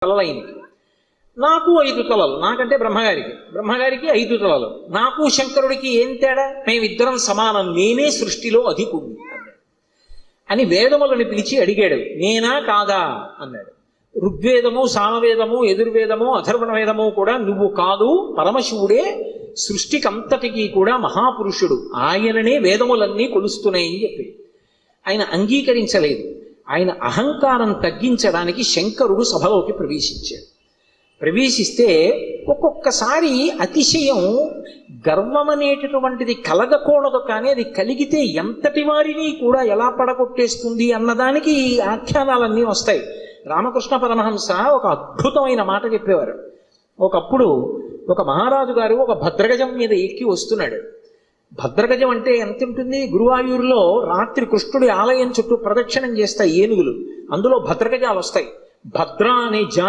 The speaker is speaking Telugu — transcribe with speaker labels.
Speaker 1: తలలైంది. నాకు 5 తలలు, నాకంటే బ్రహ్మగారికి 5 తలలు. నాకు శంకరుడికి ఏం తేడా? మేమిద్దరం సమానం, నేనే సృష్టిలో అధికుణ్ణి అన్నాడు. అని వేదములను పిలిచి అడిగాడు, నేనా కాదా అన్నాడు. ఋగ్వేదము, సామవేదము, యజుర్వేదము, అథర్వణ వేదము కూడా నువ్వు కాదు, పరమశివుడే సృష్టికంతటికీ కూడా మహాపురుషుడు, ఆయననే వేదములన్నీ కొలుస్తున్నాయని చెప్పి ఆయన అంగీకరించలేదు. ఆయన అహంకారం తగ్గించడానికి శంకరుడు సభలోకి ప్రవేశిస్తే ఒక్కొక్కసారి అతిశయం, గర్వం అనేటటువంటిది కలగకూడదు, కానీ అది కలిగితే ఎంతటి వారిని కూడా ఎలా పడగొట్టేస్తుంది అన్నదానికి ఈ ఆఖ్యానాలన్నీ వస్తాయి. రామకృష్ణ పరమహంస ఒక అద్భుతమైన మాట చెప్పేవారు. ఒకప్పుడు ఒక మహారాజు గారు ఒక భద్రగజం మీద ఎక్కి వస్తున్నాడు. భద్రగజం అంటే ఎంత ఉంటుంది? గురువాయూరులో రాత్రి కృష్ణుడి ఆలయం చుట్టూ ప్రదక్షిణం చేస్తాయి ఏనుగులు, అందులో భద్రగజాలు వస్తాయి. భద్ర అనే జాతి